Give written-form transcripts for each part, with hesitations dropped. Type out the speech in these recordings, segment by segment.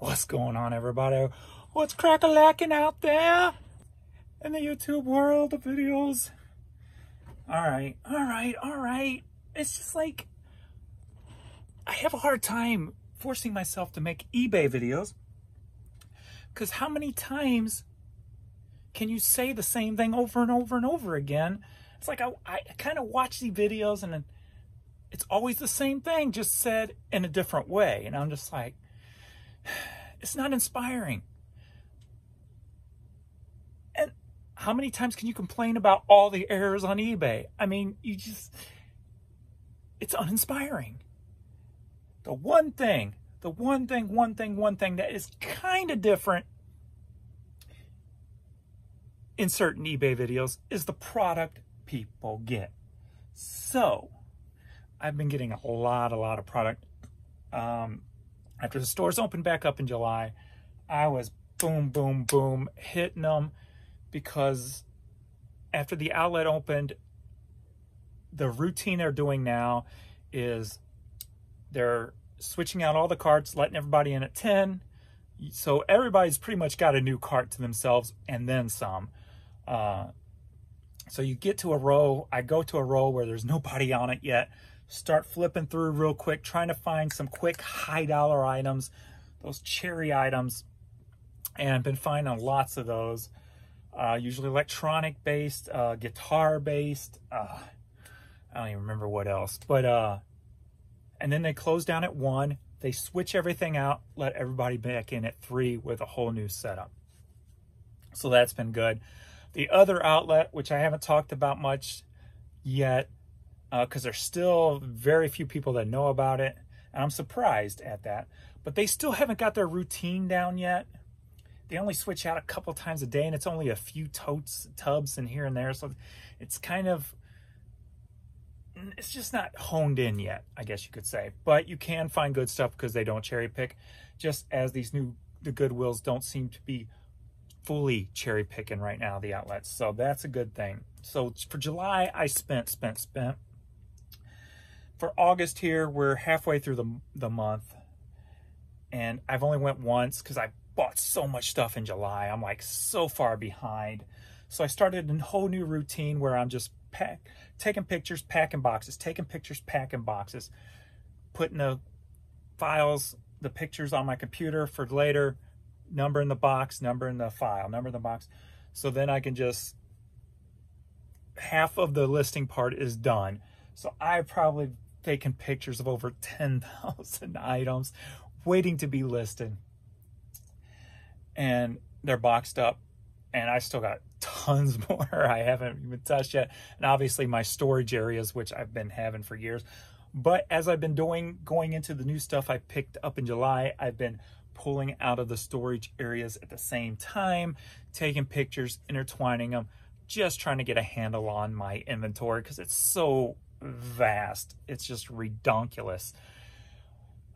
What's going on, everybody? What's crack-a-lacking out there in the YouTube world of videos? All right. It's just like, I have a hard time forcing myself to make eBay videos, because how many times can you say the same thing over and over and over again? It's like I kind of watch these videos and it's always the same thing, just said in a different way. And I'm just like, it's not inspiring. And how many times can you complain about all the errors on eBay? I mean, it's uninspiring. The one thing that is kind of different in certain eBay videos is the product people get. So I've been getting a lot of product. After the stores opened back up in July, I was boom, hitting them, because after the outlet opened, the routine they're doing now is they're switching out all the carts, letting everybody in at 10. So everybody's pretty much got a new cart to themselves and then some. So you get to a row. I go to a row where there's nobody on it yet. Start flipping through real quick, trying to find some quick high dollar items, those cherry items. And I've been finding lots of those, usually electronic based, guitar based. I don't even remember what else, but, and then they close down at 1. They switch everything out, let everybody back in at 3 with a whole new setup. So that's been good. The other outlet, which I haven't talked about much yet, because there's still very few people that know about it, and I'm surprised at that. But they still haven't got their routine down yet. They only switch out a couple times a day, and it's only a few tubs in here and there. So it's kind of, it's just not honed in yet, I guess you could say. But you can find good stuff because they don't cherry pick, just as the Goodwills don't seem to be fully cherry picking right now, the outlets. So that's a good thing. So for July, I spent. For August here, we're halfway through the month, and I've only went once because I bought so much stuff in July. I'm like so far behind. So I started a whole new routine where I'm just taking pictures, packing boxes, putting the files, the pictures on my computer for later, number in the box, number in the file, number in the box. So then I can just, half of the listing part is done. So I've probably taken pictures of over 10,000 items waiting to be listed. And they're boxed up. And I still got tons more I haven't even touched yet. And obviously my storage areas, which I've been having for years. But as I've been going into the new stuff I picked up in July, I've been pulling out of the storage areas at the same time, taking pictures, intertwining them, just trying to get a handle on my inventory because it's so vast. It's just redonkulous.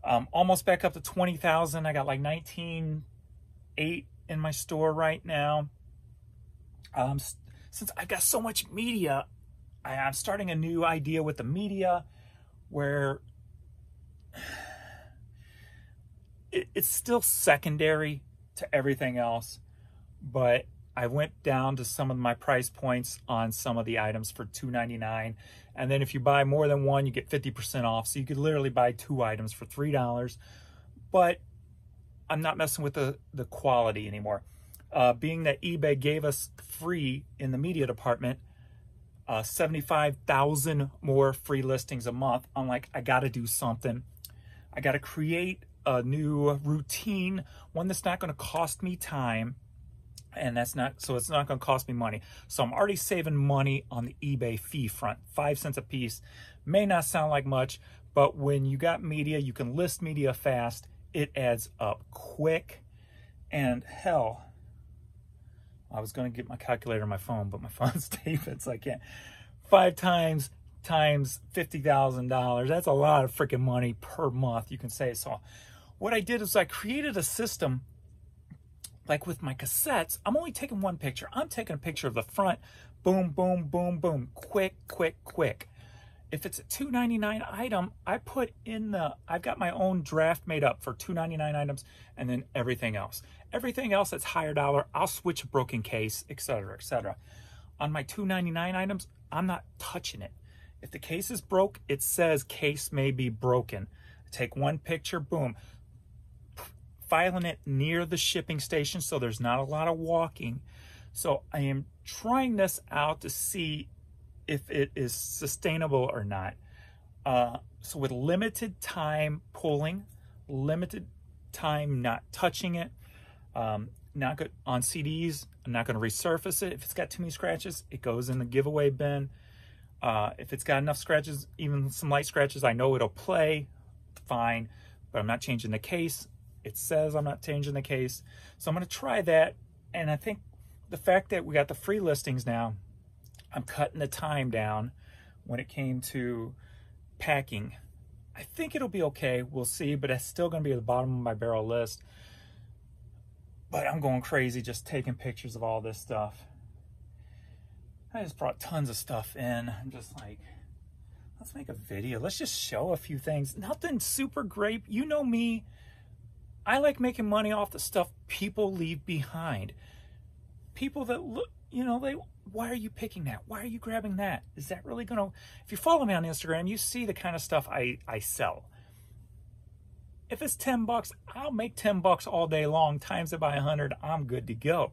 Almost back up to 20,000. I got like 19.8 in my store right now. Since I got so much media, I'm starting a new idea with the media where it's still secondary to everything else, but I went down to some of my price points on some of the items for $2.99. And then if you buy more than one, you get 50% off. So you could literally buy 2 items for $3. But I'm not messing with the quality anymore. Being that eBay gave us free in the media department, 75,000 more free listings a month. I'm like, I got to do something. I got to create a new routine, one that's not going to cost me time. And it's not going to cost me money. So I'm already saving money on the eBay fee front. 5 cents a piece. May not sound like much, but when you got media, you can list media fast. It adds up quick. And hell, I was going to get my calculator on my phone, but my phone's taping, so I can't. 5 times $50,000. That's a lot of freaking money per month, you can say. So what I did is I created a system. Like with my cassettes, I'm only taking one picture. I'm taking a picture of the front. Boom, boom, boom, boom. Quick. If it's a $2.99 item, I've got my own draft made up for $2.99 items, and then everything else. Everything else that's higher dollar, I'll switch a broken case, etc., etc. On my $2.99 items, I'm not touching it. If the case is broke, it says case may be broken. Take one picture, boom. Filing it near the shipping station so there's not a lot of walking. So I am trying this out to see if it is sustainable or not. So with limited time pulling, limited time not touching it, not good on CDs, I'm not going to resurface it. If it's got too many scratches, it goes in the giveaway bin. If it's got enough scratches, even some light scratches, I know it'll play fine, but I'm not changing the case. It says I'm not changing the case. So I'm going to try that. And I think the fact that we got the free listings now, I'm cutting the time down when it came to packing. I think it'll be okay. We'll see, but it's still going to be at the bottom of my barrel list. But I'm going crazy just taking pictures of all this stuff. I just brought tons of stuff in. I'm just like, let's make a video. Let's just show a few things. Nothing super great. You know me. I like making money off the stuff people leave behind. People that look, you know, why are you picking that? Why are you grabbing that? Is that really going to... If you follow me on Instagram, you see the kind of stuff I sell. If it's 10 bucks, I'll make 10 bucks all day long. Times it by 100, I'm good to go.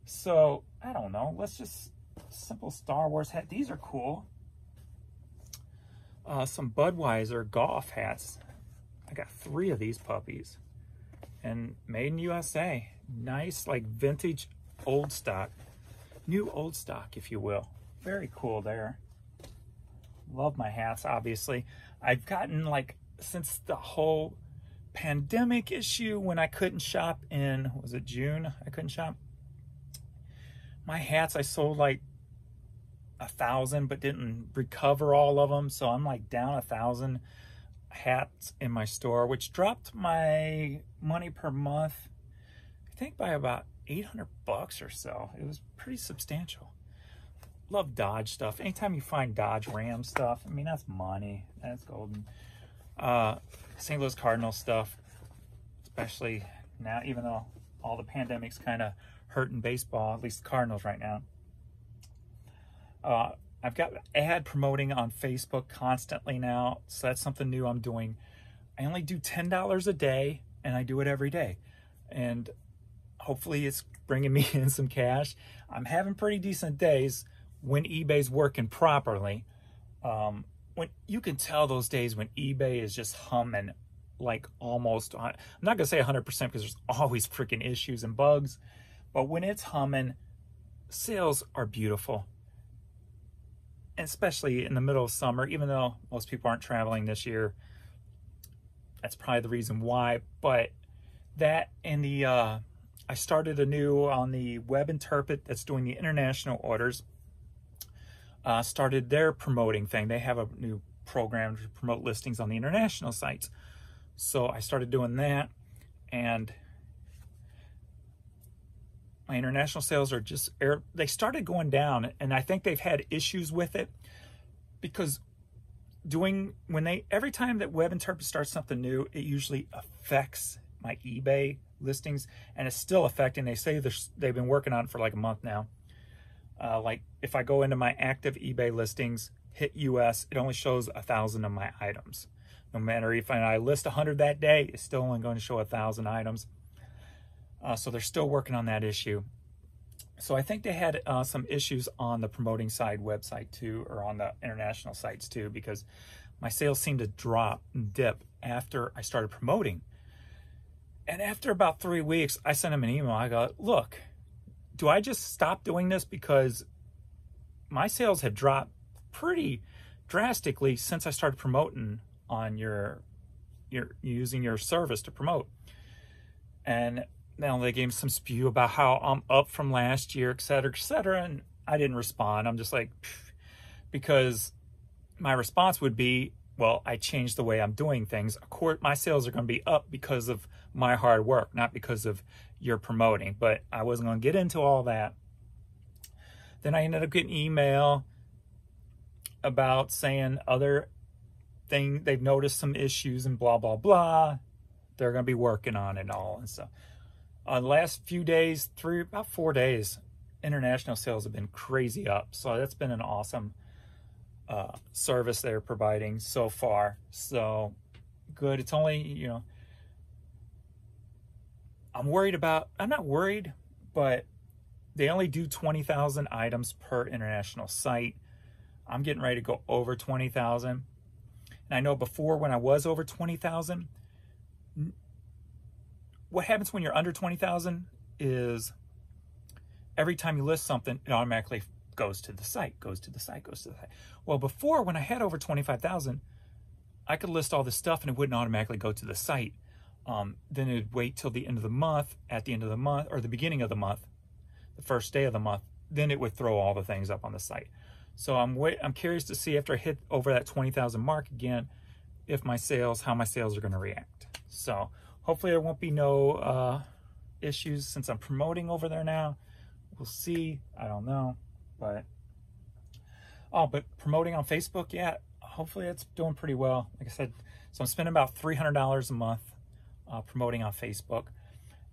So, I don't know. Let's just... Simple Star Wars hat. These are cool. Some Budweiser golf hats. I got 3 of these puppies. And made in USA. Nice, like vintage old stock. New old stock, if you will. Very cool there. Love my hats, obviously. I've gotten, like, since the whole pandemic issue when I couldn't shop in, was it June? I couldn't shop. My hats, I sold like 1,000, but didn't recover all of them. So I'm like down 1,000 hats in my store, which dropped my money per month, I think by about 800 bucks or so. It was pretty substantial. Love Dodge stuff. Anytime you find Dodge Ram stuff, I mean, that's money. That's golden. St. Louis Cardinals stuff, especially now, even though all the pandemic's kind of hurting baseball, at least the Cardinals right now. I've got ad promoting on Facebook constantly now, so that's something new I'm doing. I only do $10 a day, and I do it every day. And hopefully it's bringing me in some cash. I'm having pretty decent days when eBay's working properly. When you can tell those days when eBay is just humming, like almost, I'm not gonna say 100% because there's always freaking issues and bugs, but when it's humming, sales are beautiful. And especially in the middle of summer, even though most people aren't traveling this year, that's probably the reason why. But that and the, I started anew on the web interpret that's doing the international orders. Started their promoting thing. They have a new program to promote listings on the international sites. So I started doing that, and my international sales are just, they started going down, and I think they've had issues with it because every time that web interpret starts something new, it usually affects my eBay listings, and it's still affecting. They say they've been working on it for like a month now. Like if I go into my active eBay listings, hit US, it only shows 1,000 of my items. No matter if I list 100 that day, it's still only going to show 1,000 items. So they're still working on that issue. So I think they had some issues on the promoting side website too, or on the international sites too, because my sales seemed to drop and dip after I started promoting. And after about 3 weeks, I sent them an email. I go, look, do I just stop doing this because my sales have dropped pretty drastically since I started promoting on your using your service to promote? And now they gave me some spew about how I'm up from last year, et cetera, and I didn't respond. I'm just like, pfft, because my response would be, well, I changed the way I'm doing things. Of course, my sales are going to be up because of my hard work, not because of your promoting. But I wasn't going to get into all that. Then I ended up getting email about saying they've noticed some issues and blah, blah, blah. They're going to be working on it all. And so the last few days, about 4 days, international sales have been crazy up. So that's been an awesome service they're providing so far. So good. It's only, you know, I'm not worried, but they only do 20,000 items per international site. I'm getting ready to go over 20,000. And I know before, when I was over 20,000, what happens when you're under 20,000 is every time you list something, it automatically goes to the site. Well, before, when I had over 25,000, I could list all this stuff and it wouldn't automatically go to the site. Then it'd wait till the end of the month, at the end of the month, or the beginning of the month, the first day of the month, then it would throw all the things up on the site. So I'm curious to see, after I hit over that 20,000 mark again, how my sales are going to react. So hopefully there won't be no issues since I'm promoting over there now. We'll see. I don't know, but promoting on Facebook, yeah, hopefully it's doing pretty well. Like I said, so I'm spending about $300 a month promoting on Facebook.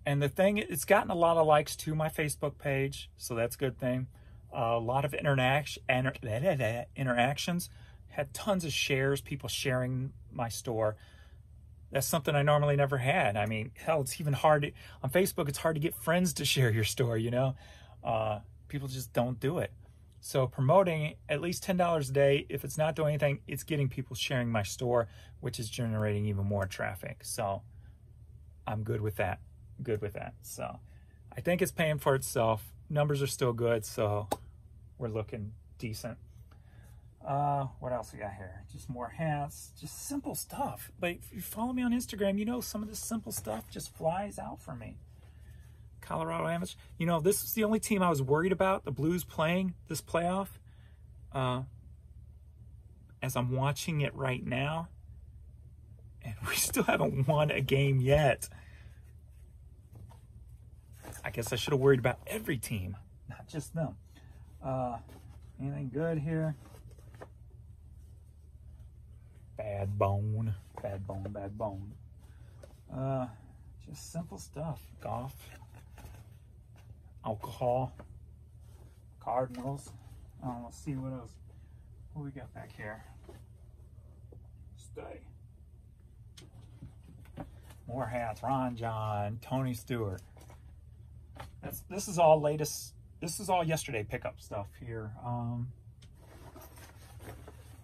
And the thing, it's gotten a lot of likes to my Facebook page, so that's a good thing. A lot of interactions, had tons of shares, people sharing my store. That's something I normally never had. I mean, hell, it's even hard on Facebook. It's hard to get friends to share your store, you know. People just don't do it. So promoting at least $10 a day, if it's not doing anything, it's getting people sharing my store, which is generating even more traffic. So I'm good with that. So I think it's paying for itself. Numbers are still good, so we're looking decent. What else we got here? Just more hats, just simple stuff. But if you follow me on Instagram, you know some of this simple stuff just flies out for me. Colorado Amateur. You know, this is the only team I was worried about, the Blues playing this playoff. As I'm watching it right now, and we still haven't won a game yet. I guess I should have worried about every team, not just them. Anything good here? Bad bone. Just simple stuff. Golf, alcohol, Cardinals. Let's see what else. What we got back here? Stay. More hats. Ron John, Tony Stewart. This is all latest. This is all yesterday pickup stuff here.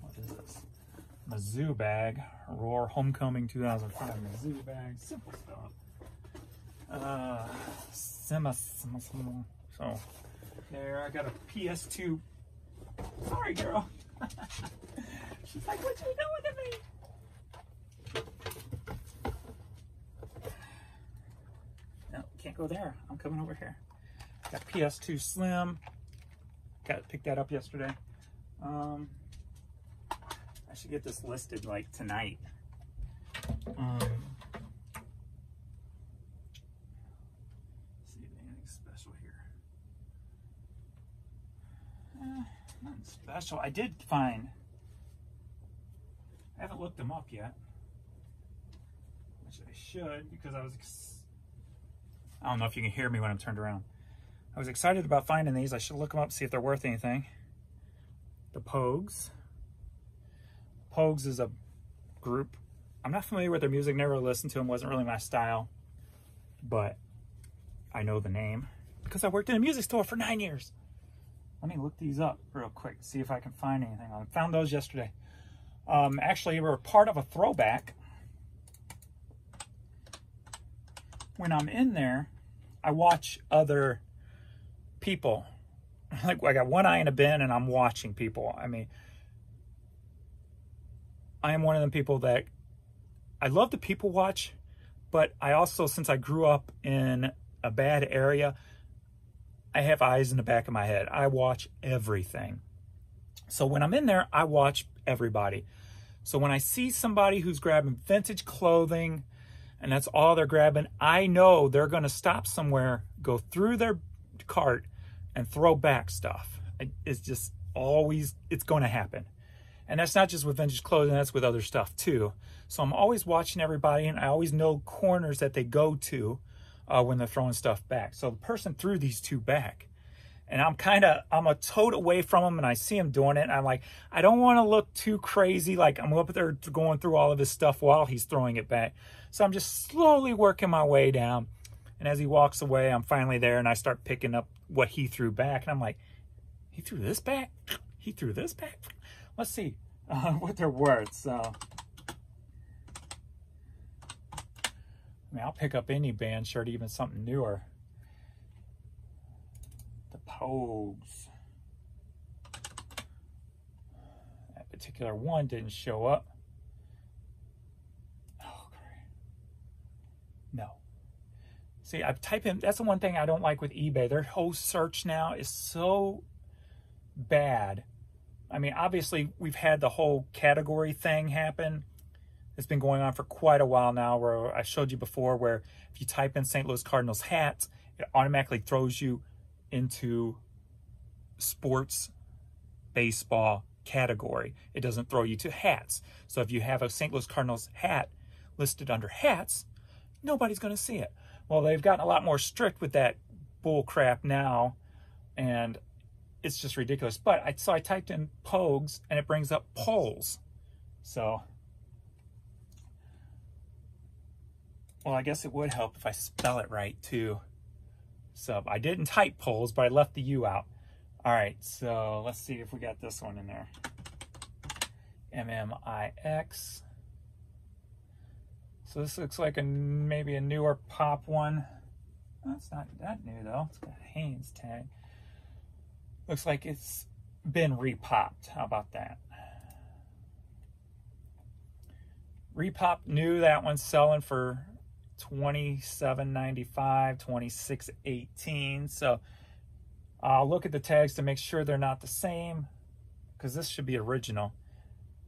What is this? Mizzou bag. Roar Homecoming 2005 Mizzou bag. Simple stuff. So there, I got a PS2. Sorry, girl. She's like, "What you doing to me?" No, can't go there. I'm coming over here. Got PS2 Slim. Got picked that up yesterday. I should get this listed like tonight. See if anything special here. Nothing special. I did find. I haven't looked them up yet, which I should, because I don't know if you can hear me when I'm turned around. I was excited about finding these. I should look them up, see if they're worth anything. The Pogues. Pogues is a group. I'm not familiar with their music, never listened to them, wasn't really my style. But I know the name because I worked in a music store for 9 years. Let me look these up real quick, see if I can find anything. I found those yesterday. Actually, we're part of a throwback. When I'm in there, I watch other people. Like, I got one eye in a bin and I'm watching people. I mean, I am one of them people that I love to people watch, but I also, since I grew up in a bad area, I have eyes in the back of my head. I watch everything. So when I'm in there, I watch everybody. So when I see somebody who's grabbing vintage clothing and that's all they're grabbing, I know they're going to stop somewhere, go through their cart and throw back stuff. It's just always, it's going to happen. And that's not just with vintage clothing, that's with other stuff too. So I'm always watching everybody, and I always know corners that they go to when they're throwing stuff back. So the person threw these two back, and I'm a tote away from him, and I see him doing it, and I'm like, I don't want to look too crazy, like I'm up there going through all of his stuff while he's throwing it back. So I'm just slowly working my way down, and as he walks away, I'm finally there, and I start picking up what he threw back, and I'm like, he threw this back? He threw this back? Let's see what they're worth. So, I mean, I'll pick up any band shirt, even something newer. The Pogues. That particular one didn't show up. Oh, great. No. See, I've typed in, that's the one thing I don't like with eBay. Their whole search now is so bad. I mean, obviously, we've had the whole category thing happen. It's been going on for quite a while now, where I showed you before, where if you type in St. Louis Cardinals hats, it automatically throws you into sports baseball category. It doesn't throw you to hats. So if you have a St. Louis Cardinals hat listed under hats, nobody's going to see it. Well, they've gotten a lot more strict with that bull crap now, and it's just ridiculous. But I typed in Pogues, and it brings up poles. So, well, I guess it would help if I spell it right too. So I didn't type poles, but I left the U out. All right, so let's see if we got this one in there. MMIX. So this looks like maybe a newer pop one. That's not that new though. It's got a Haynes tag. Looks like it's been repopped. How about that? Repop new. That one's selling for $27.95, $26.18. So I'll look at the tags to make sure they're not the same, because this should be original.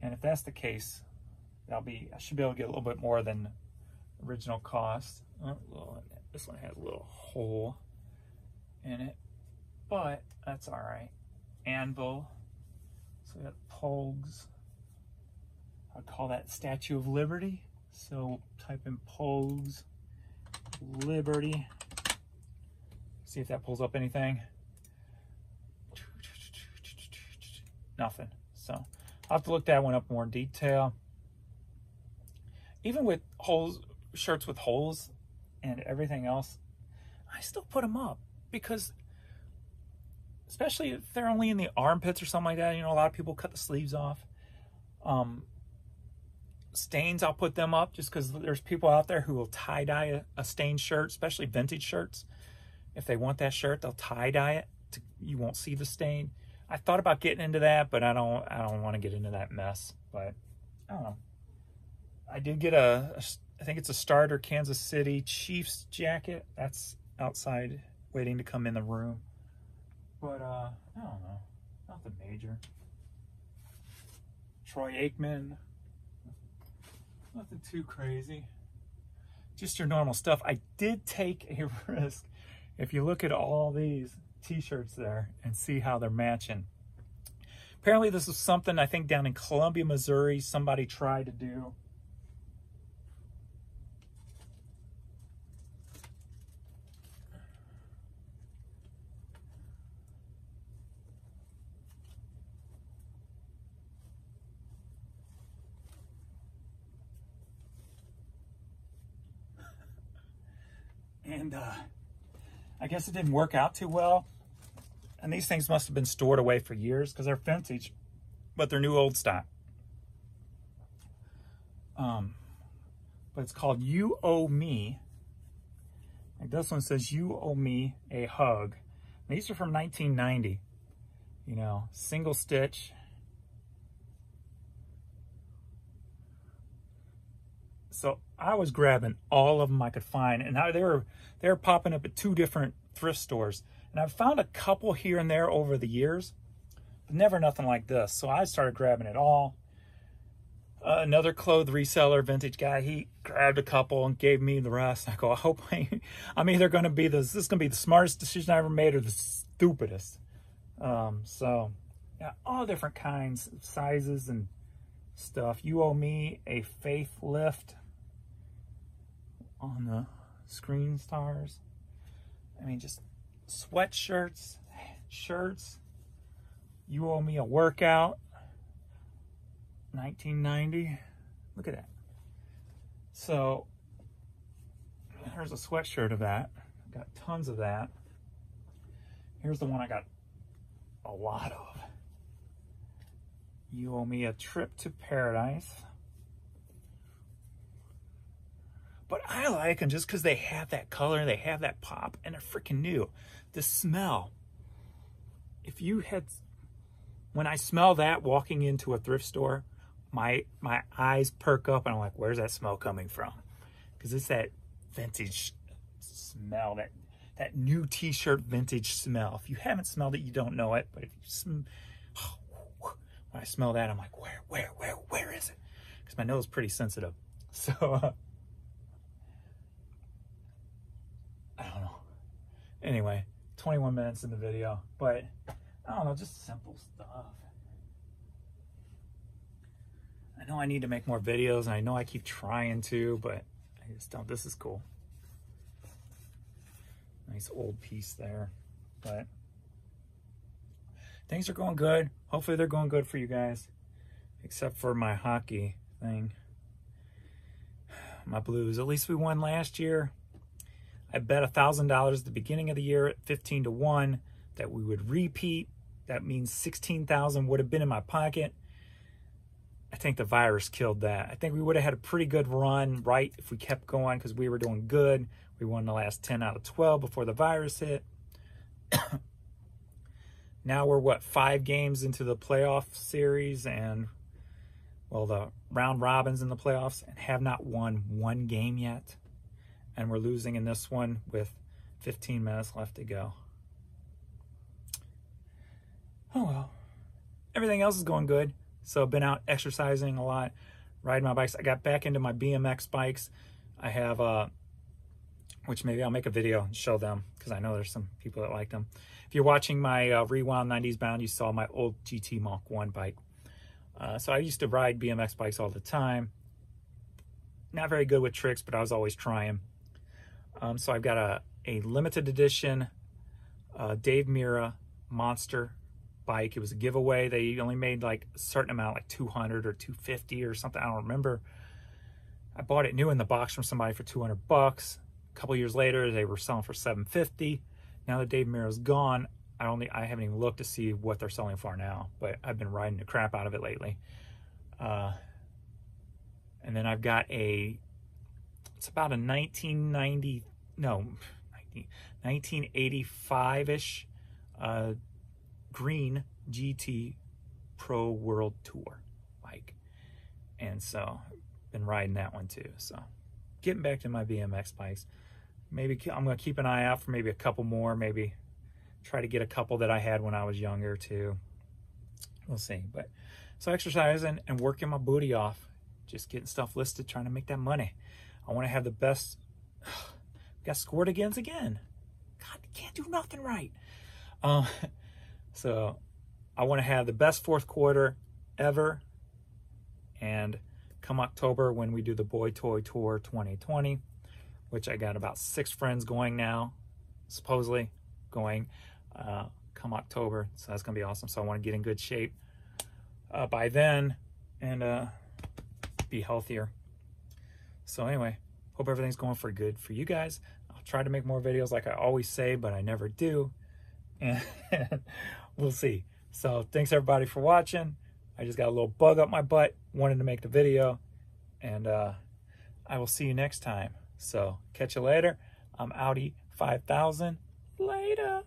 And if that's the case, I should be able to get a little bit more than original cost. Oh, this one has a little hole in it, but that's all right. Anvil. So we got Pogues. I'd call that Statue of Liberty. So type in Pogues Liberty. See if that pulls up anything. Nothing. So I'll have to look that one up more in detail. Even with holes, shirts with holes and everything else, I still put them up, because especially if they're only in the armpits or something like that, you know, a lot of people cut the sleeves off. Stains, I'll put them up just because there's people out there who will tie-dye a stained shirt, especially vintage shirts. If they want that shirt, they'll tie-dye it. You won't see the stain. I thought about getting into that, but I don't want to get into that mess. But I don't know. I did get I think it's a starter Kansas City Chiefs jacket. That's outside waiting to come in the room. But I don't know. Nothing major. Troy Aikman. Nothing too crazy. Just your normal stuff. I did take a risk. If you look at all these t-shirts there and see how they're matching. Apparently this was something, I think, down in Columbia, Missouri, somebody tried to do. And I guess it didn't work out too well. And these things must have been stored away for years, because they're vintage, but they're new old stock. But it's called You Owe Me. Like this one says, You Owe Me a Hug. And these are from 1990. You know, single stitch. So I was grabbing all of them I could find, and they were popping up at 2 different thrift stores. And I've found a couple here and there over the years, but never nothing like this. So I started grabbing it all. Another clothes reseller, vintage guy, he grabbed a couple and gave me the rest. I go, I hope I'm either going to be this is going to be the smartest decision I ever made, or the stupidest. So yeah, all different kinds, sizes, and stuff. You owe me a faith lift on the screen stars. I mean, just sweatshirts, shirts. You owe me a workout. 1990. Look at that. So there's a sweatshirt of that. I've got tons of that. Here's the one I got a lot of. You owe me a trip to paradise. But I like them just because they have that color, they have that pop, and they're freaking new. The smell. If you had, when I smell that walking into a thrift store, my eyes perk up and I'm like, where's that smell coming from? Because it's that vintage smell, that new t-shirt vintage smell. If you haven't smelled it, you don't know it. But if you when I smell that, I'm like, where is it? Because my nose is pretty sensitive. So, I don't know. Anyway, 21 minutes in the video. But, I don't know, just simple stuff. I know I need to make more videos, and I know I keep trying to, but I just don't. This is cool. Nice old piece there. But things are going good. Hopefully they're going good for you guys. Except for my hockey thing. My Blues. At least we won last year. I bet $1,000 at the beginning of the year at 15-1 that we would repeat. That means $16,000 would have been in my pocket. I think the virus killed that. I think we would have had a pretty good run, right, if we kept going, because we were doing good. We won the last 10 out of 12 before the virus hit. Now we're, what, 5 games into the playoff series and, well, the round robins in the playoffs, and have not won one game yet. And we're losing in this one with 15 minutes left to go. Oh, well. Everything else is going good. So I've been out exercising a lot, riding my bikes. I got back into my BMX bikes. I have, which maybe I'll make a video and show them, because I know there's some people that like them. If you're watching my Rewound 90s Bound, you saw my old GT Mach 1 bike. So I used to ride BMX bikes all the time. Not very good with tricks, but I was always trying. So I've got a limited edition Dave Mira Monster bike. It was a giveaway. They only made like a certain amount, like 200 or 250 or something. I don't remember. I bought it new in the box from somebody for 200 bucks. A couple years later, they were selling for 750. Now that Dave Mira's gone, I haven't even looked to see what they're selling for now, but I've been riding the crap out of it lately. And then I've got it's about a 1985-ish green GT Pro World Tour bike. And so been riding that one too. So getting back to my BMX bikes. Maybe I'm going to keep an eye out for maybe a couple more, maybe try to get a couple that I had when I was younger too. We'll see. But so exercising and working my booty off, just getting stuff listed, trying to make that money. I want to have the best. Got scored against again. God, can't do nothing right. So I want to have the best fourth quarter ever. And come October, when we do the Boy Toy Tour 2020, which I got about 6 friends going now, supposedly going come October. So that's going to be awesome. So I want to get in good shape by then and be healthier. So anyway, hope everything's going for good for you guys. I'll try to make more videos like I always say, but I never do. And we'll see. So thanks everybody for watching. I just got a little bug up my butt, wanted to make the video, and I will see you next time. So catch you later. I'm Audi 5000. Later.